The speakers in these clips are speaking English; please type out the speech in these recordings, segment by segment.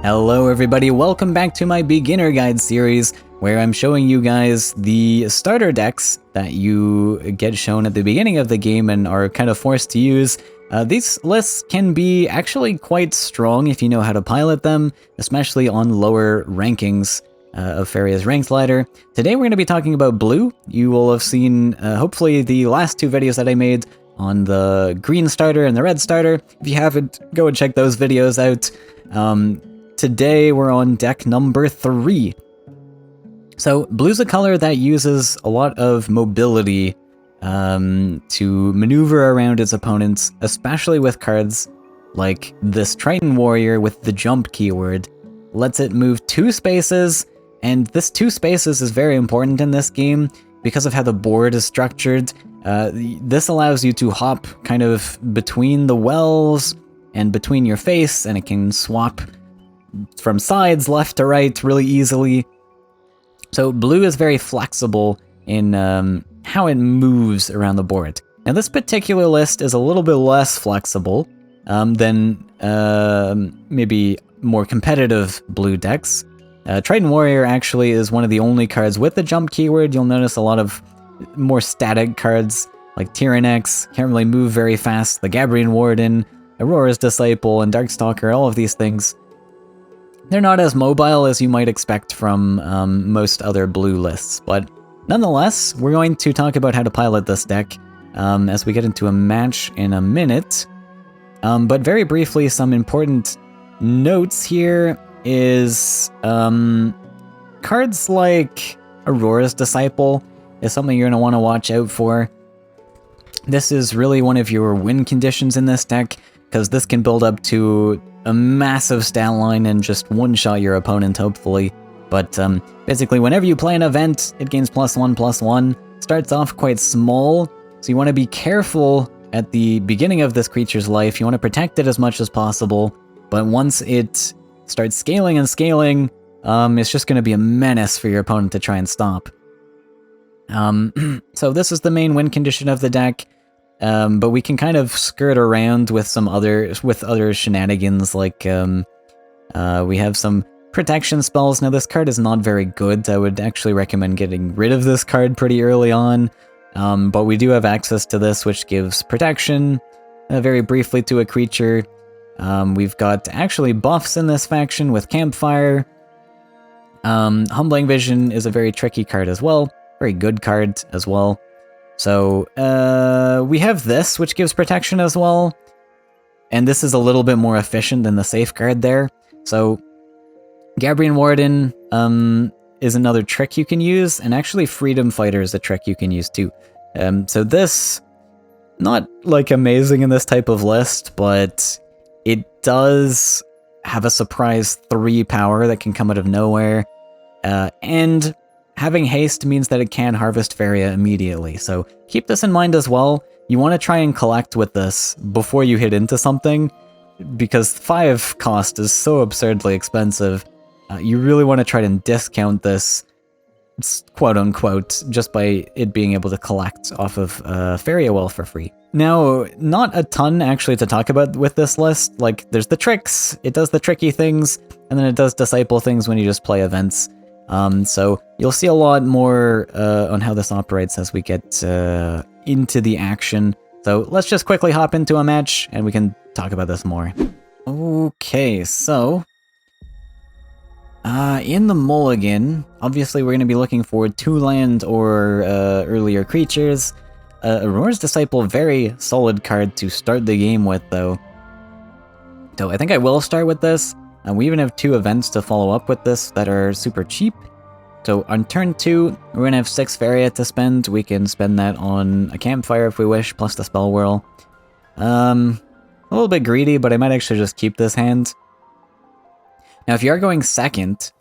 Hello everybody, welcome back to my beginner guide series where I'm showing you guys the starter decks that you get shown at the beginning of the game and are kind of forced to use. These lists can be actually quite strong if you know how to pilot them, especially on lower rankings of Faeria's ranked ladder. Today we're going to be talking about blue. You will have seen hopefully the last two videos that I made on the green starter and the red starter. If you haven't, go and check those videos out. Today we're on deck number 3. So blue's a color that uses a lot of mobility to maneuver around its opponents, especially with cards like this Triton Warrior with the jump keyword. Lets it move 2 spaces, and this 2 spaces is very important in this game because of how the board is structured. This allows you to hop kind of between the wells and between your face, and it can swap from sides left to right really easily. So blue is very flexible in how it moves around the board. Now this particular list is a little bit less flexible than maybe more competitive blue decks. Triton Warrior actually is one of the only cards with the jump keyword. You'll notice a lot of more static cards like Tyrannex can't really move very fast. The Gabrian Warden, Aurora's Disciple, and Darkstalker, all of these things, they're not as mobile as you might expect from most other blue lists, but nonetheless, we're going to talk about how to pilot this deck as we get into a match in a minute. But very briefly, some important notes here is cards like Aurora's Disciple is something you're going to want to watch out for. This is really one of your win conditions in this deck, because this can build up to a massive stat line and just one-shot your opponent, hopefully. But basically, whenever you play an event, it gains +1/+1. Starts off quite small, so you want to be careful at the beginning of this creature's life. You want to protect it as much as possible, but once it starts scaling and scaling, it's just going to be a menace for your opponent to try and stop. So this is the main win condition of the deck. But we can kind of skirt around with some other shenanigans, like we have some protection spells. Now this card is not very good. I would actually recommend getting rid of this card pretty early on, but we do have access to this, which gives protection very briefly to a creature. We've got actually buffs in this faction with Campfire. Humbling Vision is a very tricky card as well, very good card as well. So, we have this, which gives protection as well, and this is a little bit more efficient than the safeguard there. So, Gabrian Warden is another trick you can use, and actually Freedom Fighter is a trick you can use too. So this, not like amazing in this type of list, but it does have a surprise 3 power that can come out of nowhere, and having haste means that it can harvest Faeria immediately, so keep this in mind as well. You want to try and collect with this before you hit into something, because 5 cost is so absurdly expensive. You really want to try and discount this, quote-unquote, just by it being able to collect off of Faeria Well for free. Now, not a ton actually to talk about with this list. Like, there's the tricks, it does the tricky things, and then it does Disciple things when you just play events. So you'll see a lot more on how this operates as we get into the action. So let's just quickly hop into a match and we can talk about this more. Okay, so in the mulligan, obviously we're going to be looking for 2-land or earlier creatures. Aurora's Disciple, very solid card to start the game with though. So I think I will start with this. We even have 2 events to follow up with this that are super cheap. So on turn 2, we're going to have 6 Faeria to spend. We can spend that on a Campfire if we wish, plus the Spell Whirl. A little bit greedy, but I might actually just keep this hand. Now if you are going second,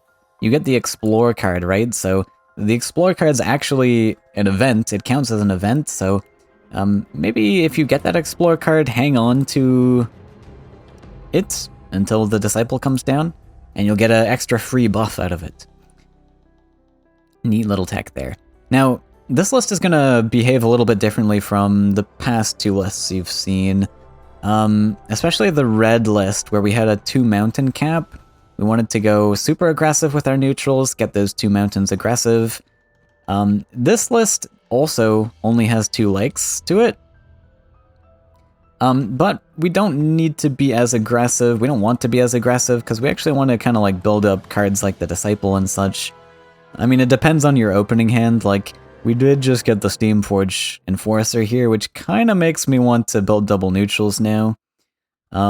you get the Explore card, right? So the Explore card's actually an event. It counts as an event, so maybe if you get that Explore card, hang on to it until the Disciple comes down, and you'll get an extra free buff out of it. Neat little tech there. Now, this list is going to behave a little bit differently from the past 2 lists you've seen, especially the red list, where we had a 2 mountain cap. We wanted to go super aggressive with our neutrals, get those 2 mountains aggressive. This list also only has 2 lakes to it. But we don't need to be as aggressive. We don't want to be as aggressive because we actually want to kind of like build up cards like the Disciple and such. I mean, it depends on your opening hand. Like, we did just get the Steamforge Enforcer here, which kind of makes me want to build double neutrals now. Which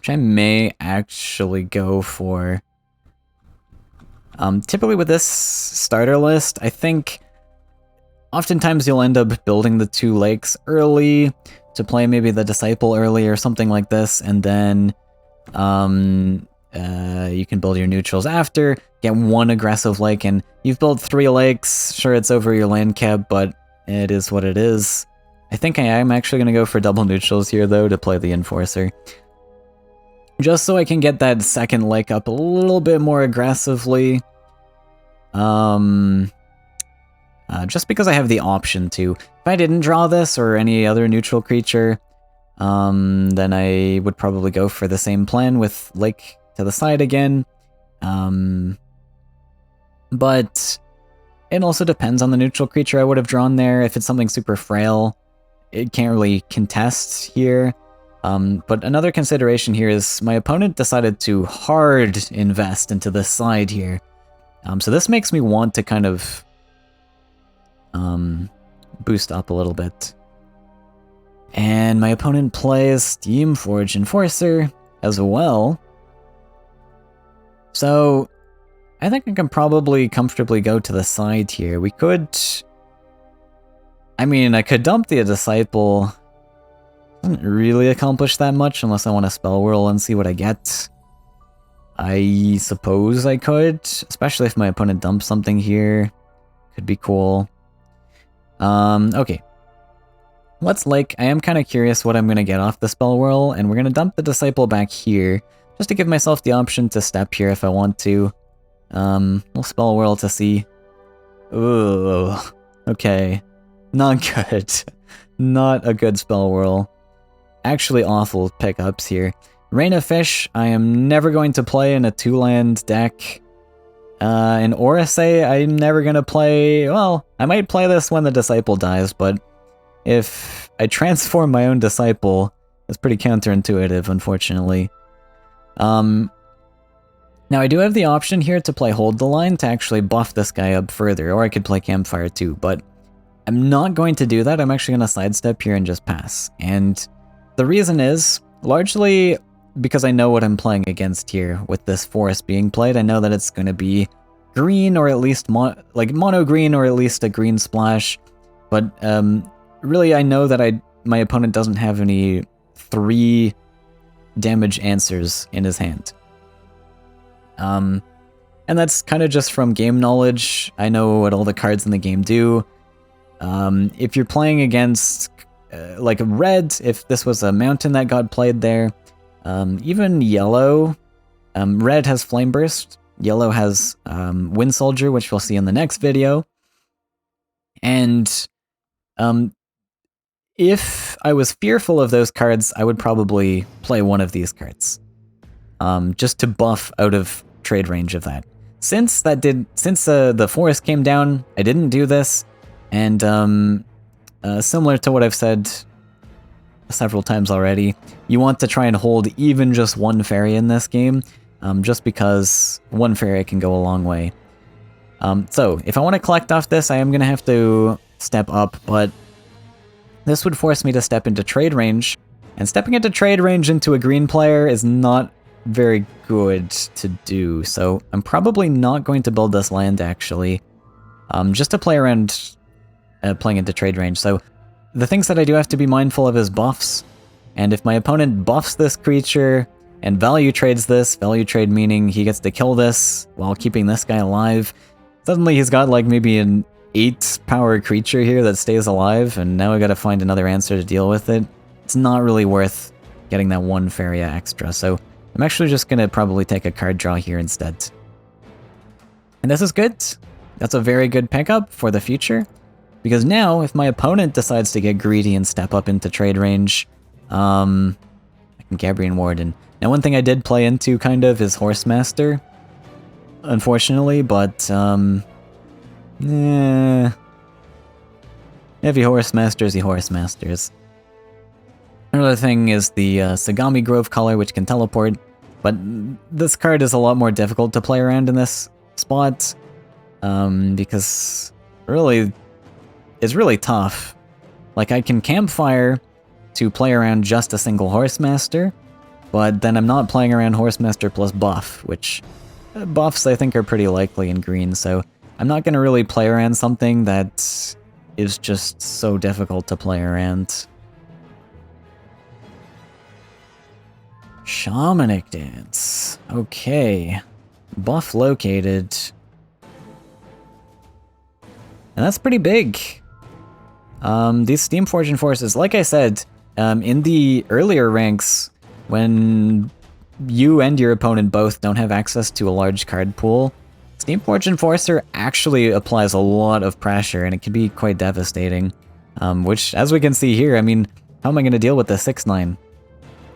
I may actually go for. Typically with this starter list, I think oftentimes you'll end up building the 2 lakes early to play maybe the Disciple early or something like this, and then you can build your neutrals after, get 1 aggressive lake, and you've built 3 lakes. Sure, it's over your land cap, but it is what it is. I think I am actually going to go for double neutrals here, though, to play the Enforcer. Just so I can get that second lake up a little bit more aggressively. Just because I have the option to. If I didn't draw this or any other neutral creature, then I would probably go for the same plan with lake to the side again. But it also depends on the neutral creature I would have drawn there. If it's something super frail, it can't really contest here. But another consideration here is my opponent decided to hard invest into this side here. So this makes me want to kind of boost up a little bit. And my opponent plays Steamforge Enforcer as well. So I think I can probably comfortably go to the side here. We could... I mean, I could dump the Disciple. Doesn't really accomplish that much unless I want to Spell Whirl and see what I get. I suppose I could, especially if my opponent dumps something here. Could be cool. Okay. Let's I am kind of curious what I'm going to get off the Spell Whirl, and we're going to dump the Disciple back here, just to give myself the option to step here if I want to. We'll Spell Whirl to see. Ooh, okay. Not good. Not a good Spell Whirl. Actually awful pickups here. Rain of Fish, I am never going to play in a 2-land deck. In Orisay, I'm never going to play... Well, I might play this when the Disciple dies, but if I transform my own Disciple, it's pretty counterintuitive, unfortunately. Now, I do have the option here to play Hold the Line to actually buff this guy up further, or I could play Campfire too, but I'm not going to do that. I'm actually going to sidestep here and just pass. And the reason is largely because I know what I'm playing against here with this forest being played. I know that it's going to be green, or at least mono green, or at least a green splash. But really, I know that my opponent doesn't have any 3 damage answers in his hand. And that's kind of just from game knowledge. I know what all the cards in the game do. If you're playing against like red, if this was a mountain that got played there, even yellow, red has Flame Burst, yellow has Wind Soldier, which we'll see in the next video. And if I was fearful of those cards, I would probably play one of these cards, just to buff out of trade range of that. Since the forest came down, I didn't do this, and similar to what I've said several times already, you want to try and hold even just one Faeria in this game, just because one Faeria can go a long way. So if I want to collect off this, I am going to have to step up, but this would force me to step into trade range, and stepping into trade range into a green player is not very good to do, so I'm probably not going to build this land, actually, just to play around playing into trade range. So the things that I do have to be mindful of is buffs, and if my opponent buffs this creature and value trades this, value trade meaning he gets to kill this while keeping this guy alive, suddenly he's got like maybe an 8-power creature here that stays alive, and now I gotta find another answer to deal with it. It's not really worth getting that one Faeria extra, so I'm actually just gonna probably take a card draw here instead. And this is good. That's a very good pickup for the future, because now if my opponent decides to get greedy and step up into trade range, I can Gabrian Warden. Now, one thing I did play into kind of is Horsemaster, unfortunately, but if he Horsemasters, he Horsemasters. Another thing is the Sagami Grove color, which can teleport, but this card is a lot more difficult to play around in this spot, because really, it's really tough. Like, I can Campfire to play around just a single Horsemaster, but then I'm not playing around Horsemaster plus buff, which buffs I think are pretty likely in green, so I'm not going to really play around something that is just so difficult to play around. Shamanic Dance. Okay. Buff located. And that's pretty big. These Steam Fortune Forces, like I said, in the earlier ranks, when you and your opponent both don't have access to a large card pool, Steam Fortune Forcer actually applies a lot of pressure, and it can be quite devastating. Which, as we can see here, I mean, how am I going to deal with the 6/9?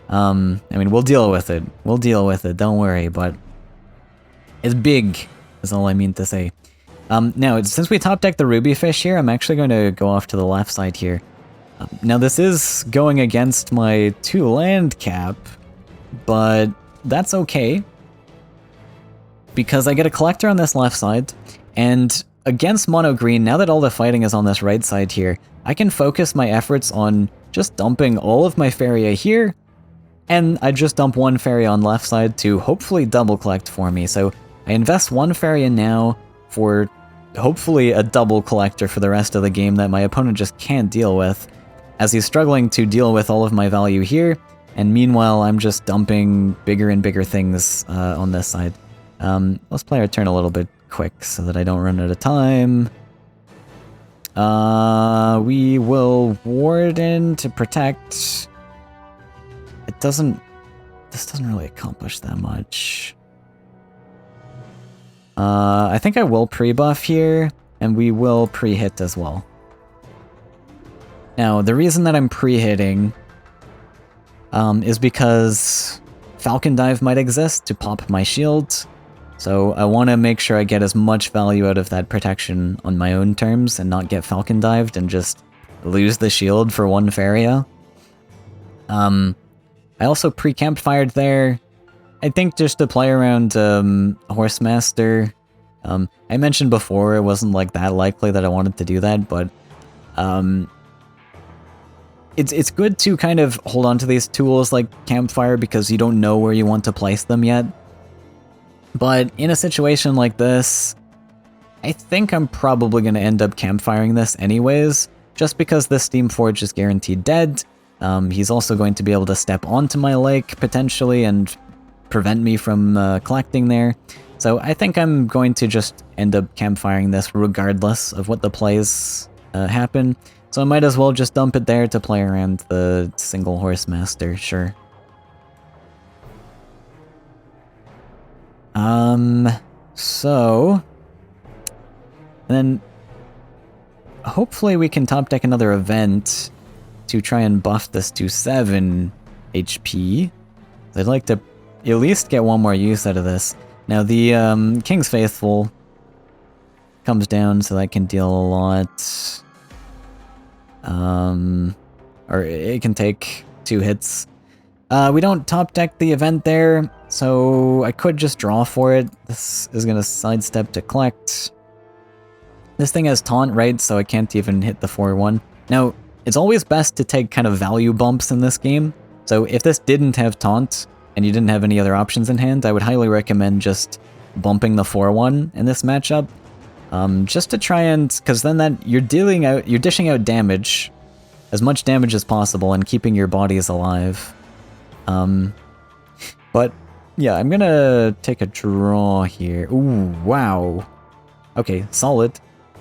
I mean, we'll deal with it. We'll deal with it, don't worry, but it's big, is all I mean to say. Now, since we top decked the Ruby Fish here, I'm actually going to go off to the left side here. Now, this is going against my 2-land cap, but that's okay, because I get a collector on this left side, and against mono green, now that all the fighting is on this right side here, I can focus my efforts on just dumping all of my Faeria here, and I just dump one Faeria on left side to hopefully double collect for me. So I invest one Faeria now for hopefully a double collector for the rest of the game that my opponent just can't deal with, as he's struggling to deal with all of my value here, and meanwhile I'm just dumping bigger and bigger things on this side. Let's play our turn a little bit quick so that I don't run out of time. We will Warden to protect. This doesn't really accomplish that much. I think I will pre-buff here, and we will pre-hit as well. Now, the reason that I'm pre-hitting is because Falcon Dive might exist to pop my shield, so I want to make sure I get as much value out of that protection on my own terms and not get Falcon Dived and just lose the shield for one Faeria. I also pre-campfired there, I think just to play around Horsemaster. I mentioned before it wasn't like that likely that I wanted to do that, but it's good to kind of hold on to these tools like Campfire because you don't know where you want to place them yet. But in a situation like this, I think I'm probably going to end up Campfiring this anyways, just because this Steam Forge is guaranteed dead. He's also going to be able to step onto my lake, potentially, and prevent me from collecting there. So I think I'm going to just end up Campfiring this regardless of what the plays happen. So I might as well just dump it there to play around the single Horsemaster, sure. So... and then hopefully we can top deck another event to try and buff this to 7 HP. I'd like to at least get one more use out of this. Now the King's Faithful comes down, so that can deal a lot. Or it can take 2 hits. We don't top deck the event there, so I could just draw for it. This is going to sidestep to collect. This thing has taunt, right? So I can't even hit the 4-1. Now, it's always best to take kind of value bumps in this game. So if this didn't have taunt, and you didn't have any other options in hand, I would highly recommend just bumping the 4-1 in this matchup. Just to try and, because then that you're dishing out damage, as much damage as possible, and keeping your bodies alive. But yeah, I'm gonna take a draw here. Ooh, wow. Okay, solid.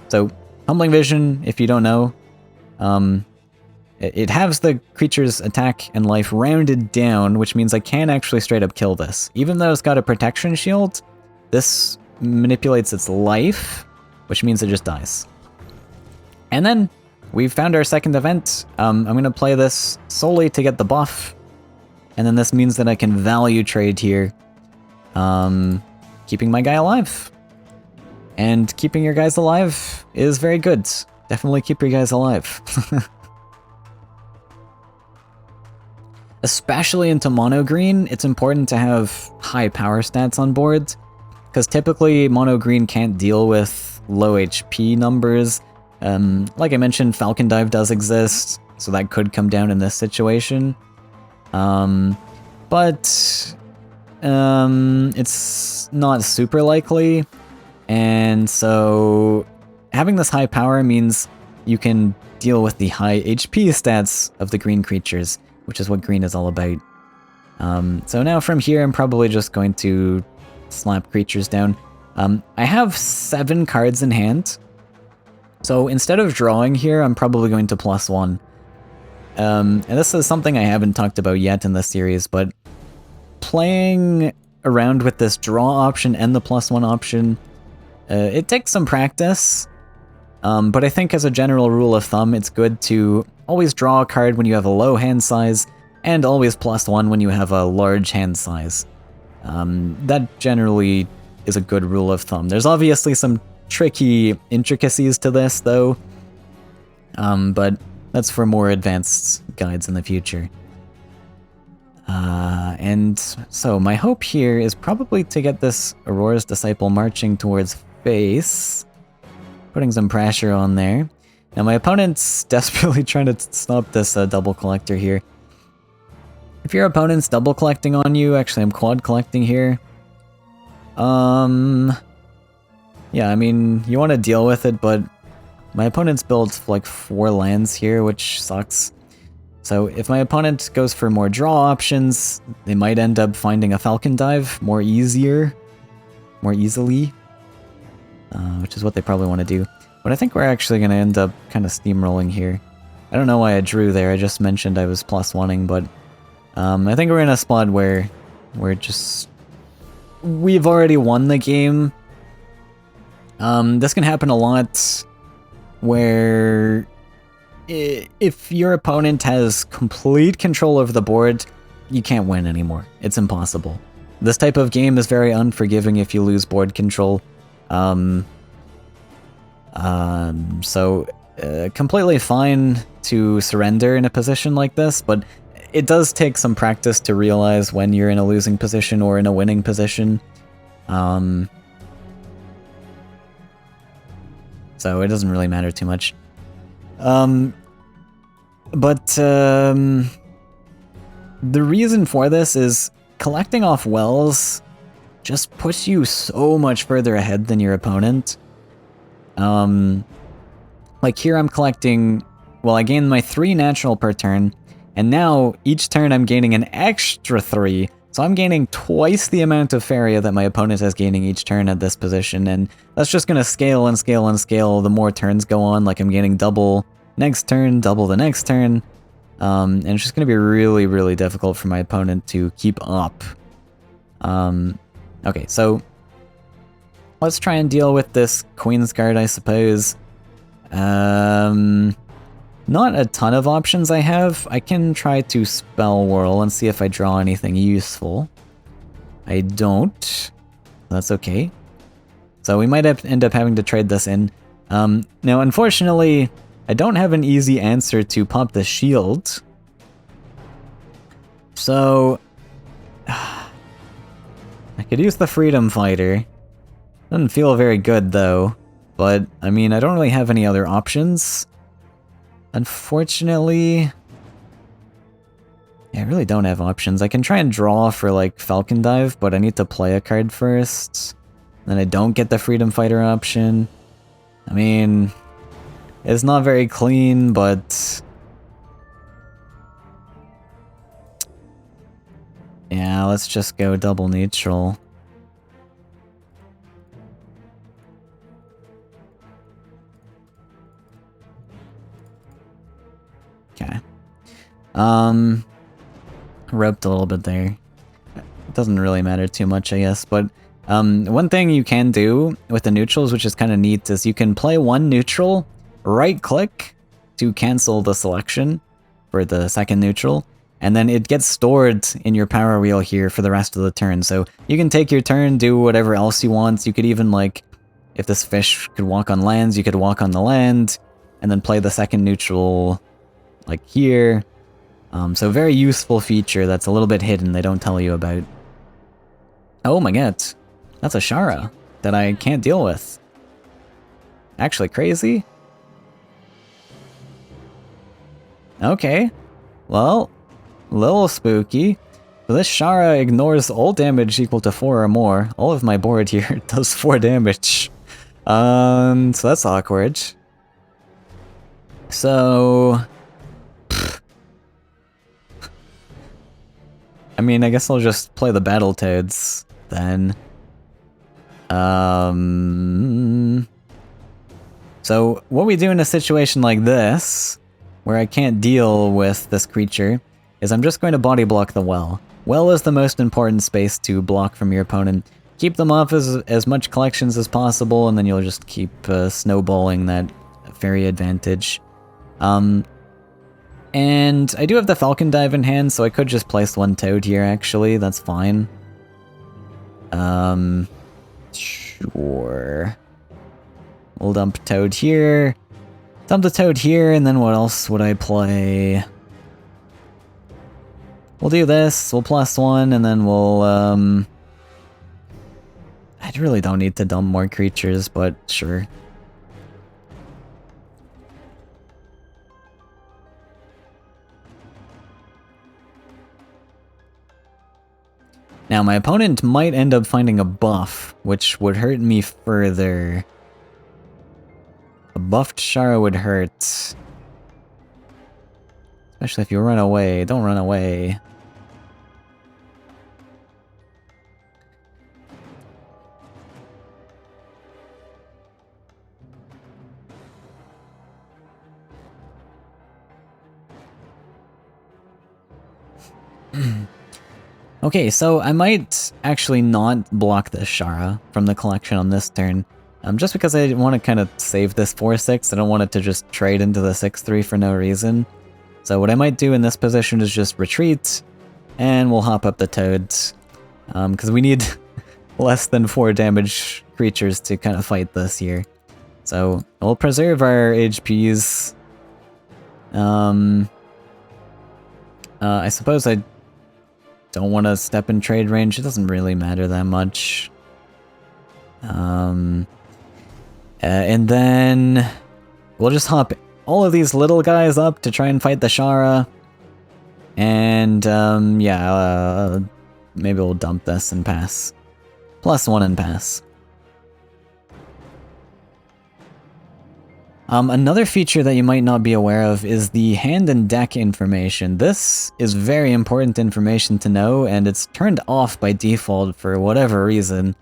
So, Humbling Vision, if you don't know, it has the creature's attack and life rounded down, which means I can actually straight up kill this. Even though it's got a protection shield, this manipulates its life, which means it just dies. And then, we've found our second event. I'm going to play this solely to get the buff. And then this means that I can value trade here, keeping my guy alive. And keeping your guys alive is very good. Definitely keep your guys alive. Especially into mono green, it's important to have high power stats on board, because typically mono green can't deal with low HP numbers. Like I mentioned, Falcon Dive does exist, so that could come down in this situation. But it's not super likely, and so having this high power means you can deal with the high HP stats of the green creatures, which is what green is all about. So now from here, I'm probably just going to slap creatures down. I have 7 cards in hand, so instead of drawing here, I'm probably going to +1. And this is something I haven't talked about yet in this series, but playing around with this draw option and the +1 option, it takes some practice. But I think as a general rule of thumb, it's good to always draw a card when you have a low hand size, and always +1 when you have a large hand size. That generally is a good rule of thumb. There's obviously some tricky intricacies to this, though, but that's for more advanced guides in the future. And so my hope here is probably to get this Aurora's Disciple marching towards face, putting some pressure on there. Now my opponent's desperately trying to stop this double collector here. If your opponent's double collecting on you, actually I'm quad collecting here. Yeah, I mean, you want to deal with it, but my opponent's built like 4 lands here, which sucks. So if my opponent goes for more draw options, they might end up finding a Falcon Dive more easily, which is what they probably want to do. But I think we're actually going to end up kind of steamrolling here. I don't know why I drew there, I just mentioned I was +1ing, but I think we're in a spot where we've already won the game. This can happen a lot where if your opponent has complete control over the board, you can't win anymore. It's impossible. This type of game is very unforgiving if you lose board control. So completely fine to surrender in a position like this, but it does take some practice to realize when you're in a losing position or in a winning position. So it doesn't really matter too much. The reason for this is collecting off wells just puts you so much further ahead than your opponent. Like here I'm collecting, well, I gain my 3 natural per turn, and now each turn I'm gaining an extra 3, so I'm gaining twice the amount of Faeria that my opponent is gaining each turn at this position, and that's just going to scale and scale and scale the more turns go on. Like I'm gaining double next turn, double the next turn, and it's just going to be really, really difficult for my opponent to keep up. Okay, so let's try and deal with this Queen's Guard, I suppose. Not a ton of options I have. I can try to Spell Whirl and see if I draw anything useful. I don't. That's okay. So we might end up having to trade this in. Now, unfortunately, I don't have an easy answer to pop the shield. So I could use the Freedom Fighter. Doesn't feel very good, though. But, I mean, I don't really have any other options. Unfortunately, yeah, I really don't have options. I can try and draw for, like, Falcon Dive, but I need to play a card first. Then I don't get the Freedom Fighter option. I mean, it's not very clean, but yeah, let's just go double neutral. Okay. Roped a little bit there. It doesn't really matter too much, I guess, but one thing you can do with the neutrals, which is kind of neat, is you can play one neutral, right-click to cancel the selection for the second neutral, and then it gets stored in your power wheel here for the rest of the turn. So you can take your turn, do whatever else you want. You could even, like, if this fish could walk on lands, you could walk on the land, and then play the second neutral, like here. So very useful feature that's a little bit hidden, they don't tell you about. Oh my god, that's a Shara that I can't deal with. Actually crazy? Okay, well, a little spooky. So this Shara ignores all damage equal to 4 or more. All of my board here does 4 damage. So that's awkward. So... I mean, I guess I'll just play the Battletoads, then. So, what we do in a situation like this, where I can't deal with this creature, is I'm just going to body block the well. Well is the most important space to block from your opponent. Keep them off as much collections as possible, and then you'll just keep snowballing that Faeria advantage. And I do have the Falcon Dive in hand, so I could just place one Toad here, actually. That's fine. Sure. We'll dump Toad here. Dump the Toad here, and then what else would I play? We'll do this, we'll +1, and then we'll, I really don't need to dump more creatures, but sure. Now, my opponent might end up finding a buff, which would hurt me further. A buffed Shara would hurt. Especially if you run away. Don't run away. Okay, so I might actually not block the Shara from the collection on this turn, just because I want to kind of save this 4-6. I don't want it to just trade into the 6-3 for no reason. So what I might do in this position is just retreat, and we'll hop up the Toads, because we need less than 4 damage creatures to kind of fight this here. So we'll preserve our HPs. I suppose I don't want to step in trade range. It doesn't really matter that much. And then we'll just hop all of these little guys up to try and fight the Shara. And yeah, maybe we'll dump this and pass. +1 and pass. Another feature that you might not be aware of is the hand and deck information. This is very important information to know, and it's turned off by default for whatever reason.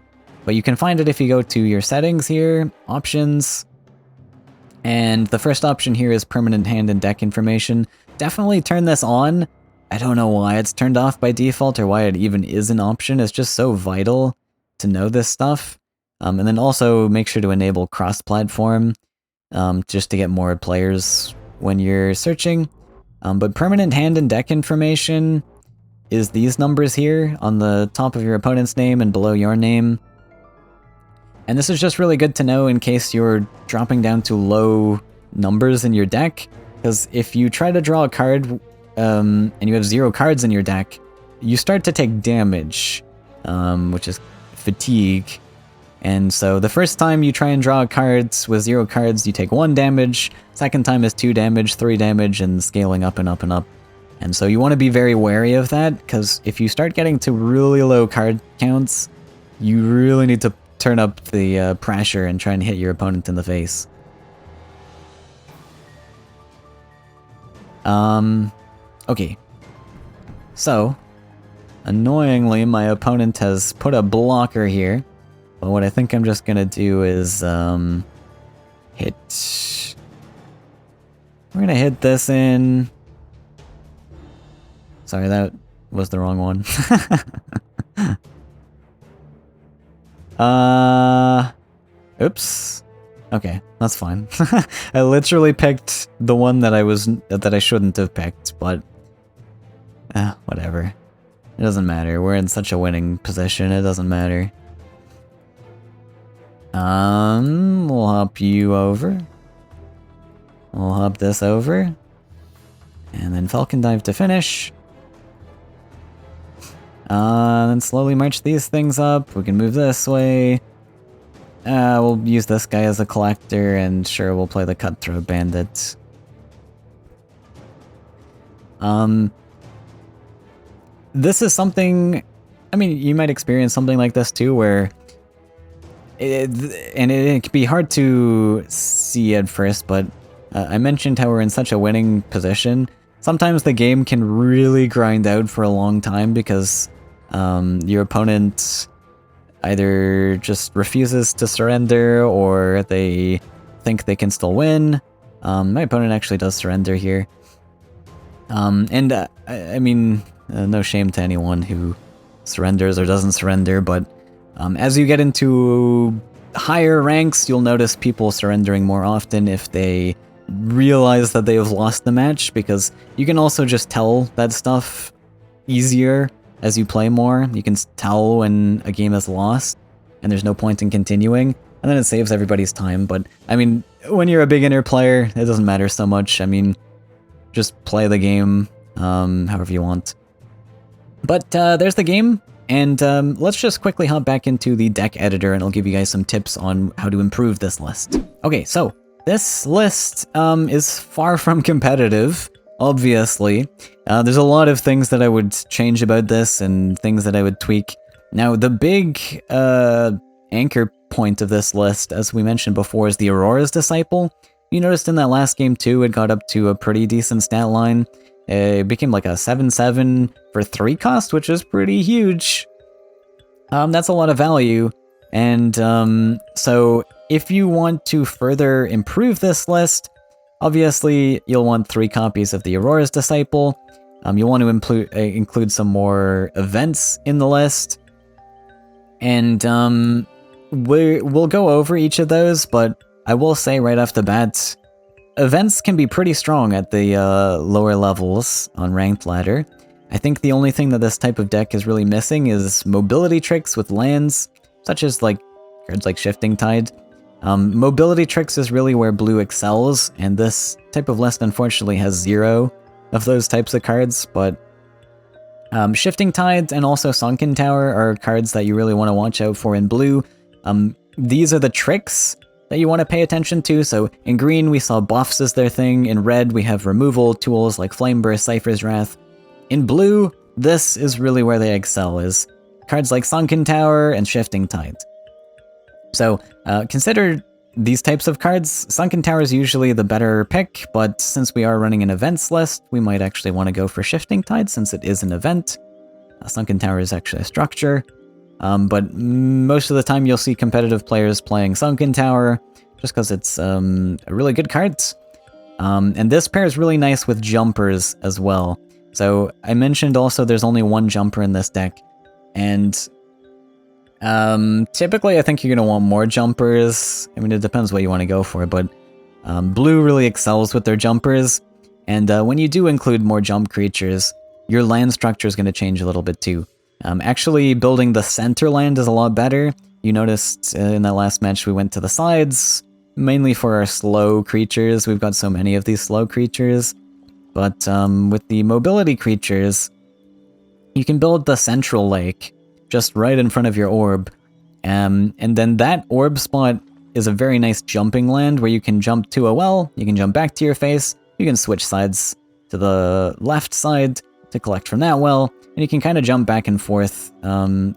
But you can find it if you go to your settings here, options, and the first option here is permanent hand and deck information. Definitely turn this on. I don't know why it's turned off by default or why it even is an option. It's just so vital to know this stuff. And then also make sure to enable cross-platform. Just to get more players when you're searching. But permanent hand and deck information is these numbers here on the top of your opponent's name and below your name. And this is just really good to know in case you're dropping down to low numbers in your deck, because if you try to draw a card and you have 0 cards in your deck, you start to take damage, which is fatigue. And so the first time you try and draw cards with 0 cards, you take 1 damage, second time is 2 damage, 3 damage, and scaling up and up and up. And so you want to be very wary of that, because if you start getting to really low card counts, you really need to turn up the pressure and try and hit your opponent in the face. Okay. So, annoyingly, my opponent has put a blocker here. But what I think I'm just gonna do is, hit... We're gonna hit this in... Sorry, that was the wrong one. Oops. Okay, that's fine. I literally picked the one that I shouldn't have picked, but Whatever. It doesn't matter. We're in such a winning position, it doesn't matter. We'll hop you over. We'll hop this over. And then Falcon Dive to finish. Then slowly march these things up. We can move this way. We'll use this guy as a collector, and sure, we'll play the Cutthroat Bandit. This is something... I mean, you might experience something like this too, where... it can be hard to see at first, but I mentioned how we're in such a winning position. Sometimes the game can really grind out for a long time because your opponent either just refuses to surrender or they think they can still win. My opponent actually does surrender here. I mean, no shame to anyone who surrenders or doesn't surrender, but as you get into higher ranks, you'll notice people surrendering more often if they realize that they have lost the match, because you can also just tell that stuff easier as you play more. You can tell when a game is lost and there's no point in continuing, and then it saves everybody's time. But I mean, when you're a beginner player, it doesn't matter so much. I mean, just play the game however you want. But there's the game, and let's just quickly hop back into the deck editor and I'll give you guys some tips on how to improve this list. Okay, so this list is far from competitive, obviously. There's a lot of things that I would change about this and things that I would tweak. Now, the big anchor point of this list, as we mentioned before, is the Aurora's Disciple. You noticed in that last game too, it got up to a pretty decent stat line. It became like a 7/7 for 3 cost, which is pretty huge. That's a lot of value. And so if you want to further improve this list, obviously you'll want 3 copies of the Aurora's Disciple. You'll want to include some more events in the list. And we'll go over each of those, but I will say right off the bat, events can be pretty strong at the lower levels on Ranked Ladder. I think the only thing that this type of deck is really missing is mobility tricks with lands, such as like cards like Shifting Tide. Mobility tricks is really where blue excels, and this type of list unfortunately has 0 of those types of cards, but Shifting Tide and also Sunken Tower are cards that you really want to watch out for in blue. These are the tricks that you want to pay attention to. So in green, we saw buffs as their thing. In red, we have removal tools like Flame Burst, Cypher's Wrath. In blue, this is really where they excel, is cards like Sunken Tower and Shifting Tide. So consider these types of cards. Sunken Tower is usually the better pick, but since we are running an events list, we might actually want to go for Shifting Tide since it is an event. Sunken Tower is actually a structure. But most of the time you'll see competitive players playing Sunken Tower, just because it's a really good card. And this pairs really nice with jumpers as well. So I mentioned also there's only 1 jumper in this deck, and typically I think you're going to want more jumpers. I mean, it depends what you want to go for, but blue really excels with their jumpers, and when you do include more jump creatures, your land structure is going to change a little bit too. Actually, building the center land is a lot better. You noticed in that last match we went to the sides, mainly for our slow creatures. We've got so many of these slow creatures. But with the mobility creatures, you can build the central lake just right in front of your orb. And then that orb spot is a very nice jumping land where you can jump to a well, you can jump back to your face, you can switch sides to the left side to collect from that well, and you can kind of jump back and forth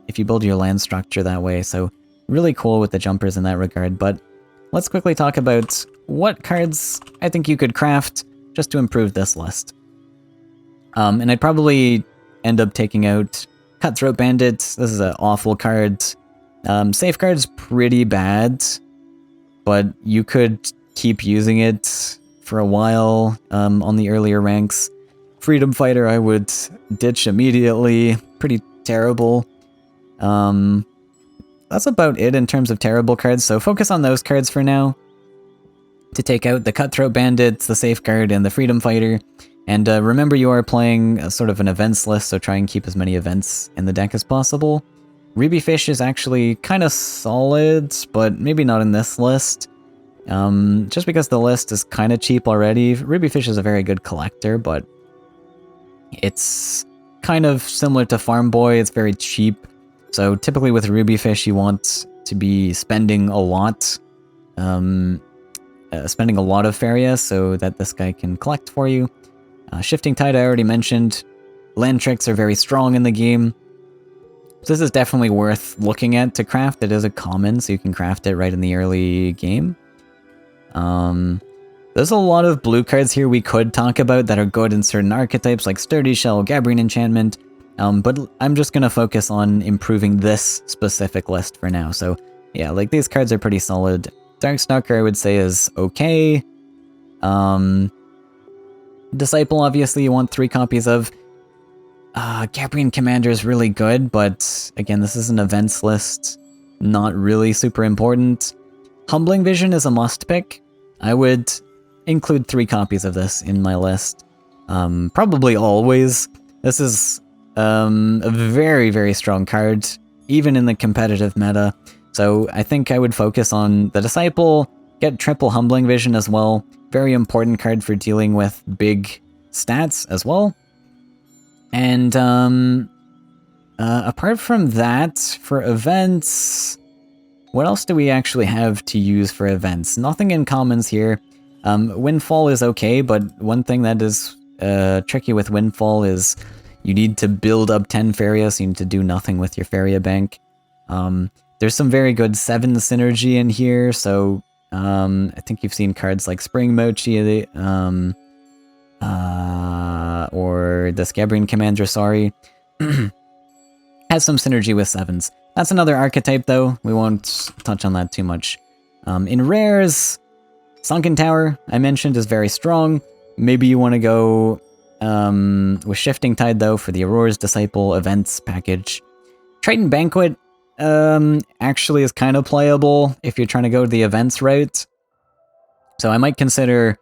if you build your land structure that way. So really cool with the jumpers in that regard. But let's quickly talk about what cards I think you could craft just to improve this list. And I'd probably end up taking out Cutthroat Bandit. This is an awful card. Safeguard's pretty bad, but you could keep using it for a while on the earlier ranks. Freedom Fighter I would ditch immediately. Pretty terrible. That's about it in terms of terrible cards, so focus on those cards for now. To take out the Cutthroat Bandits, the Safeguard, and the Freedom Fighter. And remember, you are playing a sort of an events list, so try and keep as many events in the deck as possible. Ruby Fish is actually kind of solid, but maybe not in this list. Just because the list is kind of cheap already. Ruby Fish is a very good collector, but it's kind of similar to Farm Boy. It's very cheap. So typically with Ruby Fish, you want to be spending a lot. Spending a lot of Faeria so that this guy can collect for you. Shifting Tide I already mentioned. Land tricks are very strong in the game. So this is definitely worth looking at to craft. It is a common, so you can craft it right in the early game. There's a lot of blue cards here we could talk about that are good in certain archetypes like Sturdy Shell, Gabrian Enchantment, but I'm just going to focus on improving this specific list for now. So yeah, like these cards are pretty solid. Darkstalker I would say is okay. Disciple obviously you want 3 copies of. Gabrian Commander is really good, but again this is an events list, not really super important. Humbling Vision is a must pick. I would include 3 copies of this in my list. Probably always. This is a very, very strong card, even in the competitive meta. So I think I would focus on the Disciple, get triple Humbling Vision as well. Very important card for dealing with big stats as well. And apart from that, for events, what else do we actually have to use for events? Nothing in commons here. Windfall is okay, but one thing that is tricky with Windfall is you need to build up 10 Faeria, so you need to do nothing with your Faeria bank. There's some very good 7 synergy in here, so I think you've seen cards like Spring Mochi, or the Gabrian Commander, sorry. Has some synergy with 7s. That's another archetype, though. We won't touch on that too much. In rares, Sunken Tower, I mentioned, is very strong. Maybe you want to go with Shifting Tide, though, for the Aurora's Disciple events package. Triton Banquet actually is kind of playable if you're trying to go the events route. So I might consider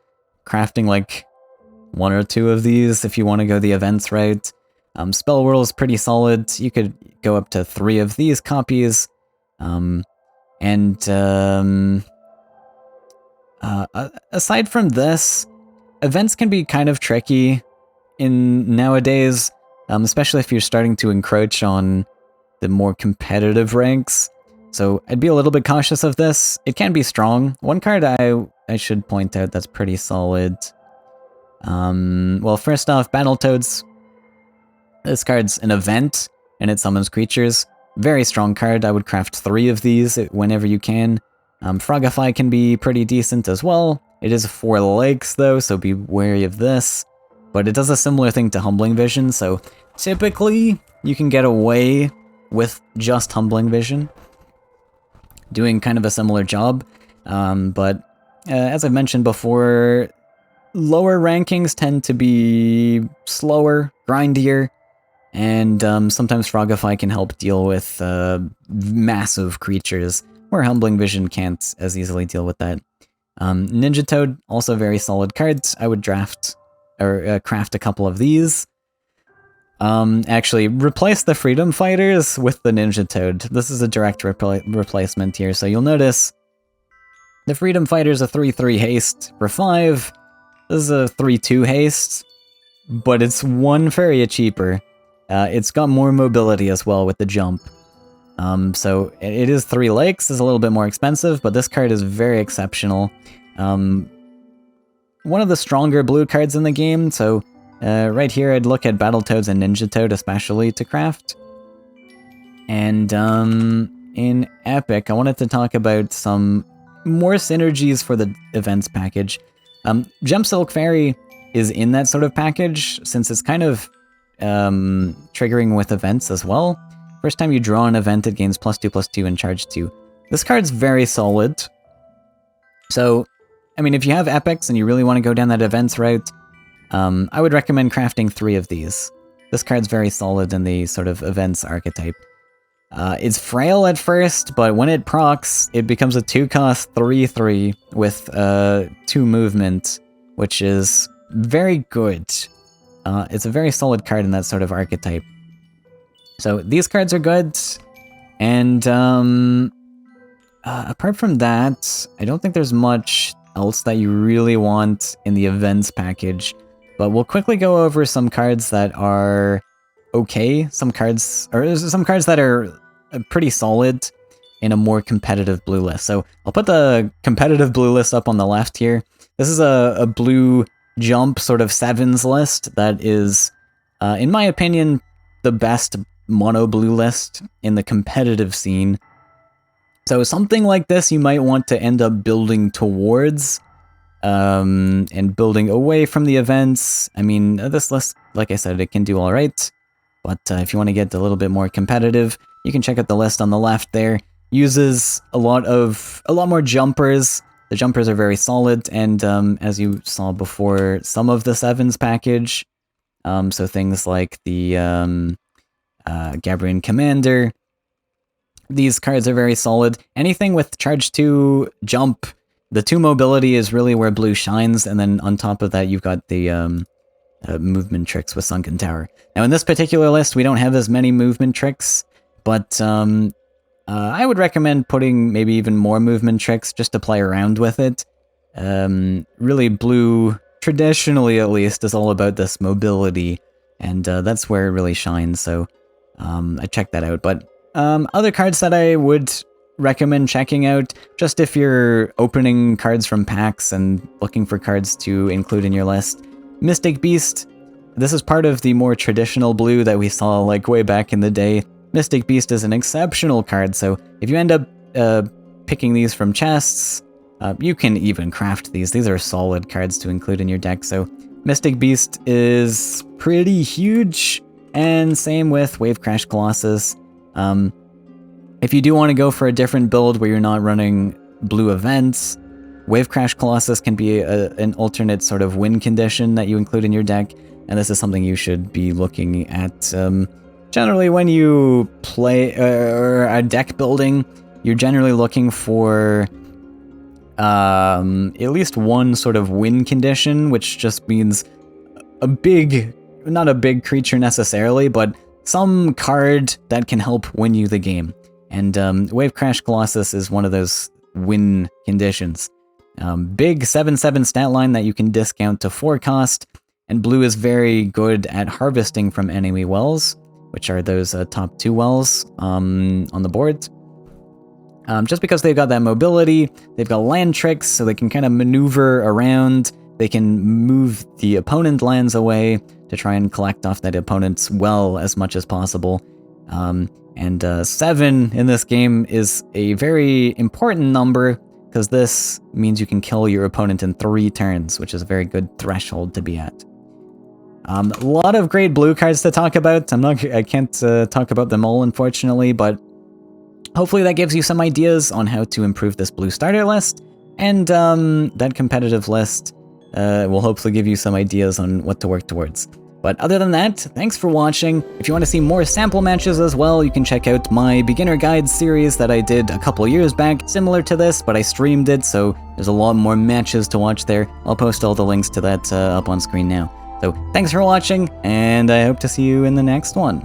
crafting like 1 or 2 of these if you want to go the events route. Spell Whirl is pretty solid. You could go up to 3 of these copies. Aside from this, events can be kind of tricky in nowadays, especially if you're starting to encroach on the more competitive ranks. So I'd be a little bit cautious of this. It can be strong. One card I should point out that's pretty solid. Well, first off, Battletoads. This card's an event, and it summons creatures. Very strong card. I would craft 3 of these whenever you can. Frogify can be pretty decent as well. It is 4 legs, though, so be wary of this. But it does a similar thing to Humbling Vision, so typically you can get away with just Humbling Vision, doing kind of a similar job. But as I've mentioned before, lower rankings tend to be slower, grindier, and sometimes Frogify can help deal with massive creatures, where Humbling Vision can't as easily deal with that. Ninja Toad, also very solid cards. I would draft or craft a couple of these. Actually, replace the Freedom Fighters with the Ninja Toad. This is a direct replacement here, so you'll notice the Freedom Fighter's a 3/3 haste for 5. This is a 3/2 haste, but it's 1 Faeria cheaper. It's got more mobility as well with the jump. So it is 3 lakes, is a little bit more expensive, but this card is very exceptional. One of the stronger blue cards in the game, so right here I'd look at Battletoads and Ninja Toad especially to craft. And in Epic, I wanted to talk about some more synergies for the events package. Gem Silk Fairy is in that sort of package, since it's kind of triggering with events as well. First time you draw an event, it gains +2/+2 and charge 2. This card's very solid. So, I mean, if you have epics and you really want to go down that events route, I would recommend crafting 3 of these. This card's very solid in the sort of events archetype. It's frail at first, but when it procs, it becomes a 2-cost 3/3 with 2 movement, which is very good. It's a very solid card in that sort of archetype. So these cards are good, and apart from that, I don't think there's much else that you really want in the events package. But we'll quickly go over some cards that are okay, some cards that are pretty solid in a more competitive blue list. So I'll put the competitive blue list up on the left here. This is a blue jump sort of sevens list that is, in my opinion, the best mono blue list in the competitive scene. So something like this you might want to end up building towards, and building away from the events. I mean, this list, like I said, it can do all right, but if you want to get a little bit more competitive, you can check out the list on the left there. Uses a lot more jumpers. The jumpers are very solid, and as you saw before, some of the sevens package, so things like the Gabrian Commander, these cards are very solid. Anything with charge 2 jump, the 2 mobility is really where blue shines, and then on top of that you've got the movement tricks with Sunken Tower. Now in this particular list we don't have as many movement tricks, but I would recommend putting maybe even more movement tricks just to play around with it. Really, blue, traditionally at least, is all about this mobility, and that's where it really shines, so I checked that out. But other cards that I would recommend checking out, just if you're opening cards from packs and looking for cards to include in your list, Mystic Beast. This is part of the more traditional blue that we saw like way back in the day. Mystic Beast is an exceptional card, so if you end up picking these from chests, you can even craft these. These are solid cards to include in your deck, so Mystic Beast is pretty huge, and same with Wave Crash Colossus. If you do want to go for a different build where you're not running blue events, Wave Crash Colossus can be an alternate sort of win condition that you include in your deck, and this is something you should be looking at. Generally, when you play or a deck building, you're generally looking for at least one sort of win condition, which just means not a big creature necessarily, but some card that can help win you the game. And Wave Crash Colossus is one of those win conditions. Big 7/7 stat line that you can discount to 4 cost, and blue is very good at harvesting from enemy wells, which are those top 2 wells on the board. Just because they've got that mobility, they've got land tricks, so they can kind of maneuver around. They can move the opponent lands away to try and collect off that opponent's well as much as possible. And 7 in this game is a very important number, because this means you can kill your opponent in 3 turns, which is a very good threshold to be at. A lot of great blue cards to talk about. I can't talk about them all, unfortunately, but hopefully that gives you some ideas on how to improve this blue starter list, and that competitive list will hopefully give you some ideas on what to work towards. But other than that, thanks for watching. If you want to see more sample matches as well, you can check out my beginner guide series that I did a couple years back, similar to this, but I streamed it, so there's a lot more matches to watch there. I'll post all the links to that up on screen now. So thanks for watching, and I hope to see you in the next one.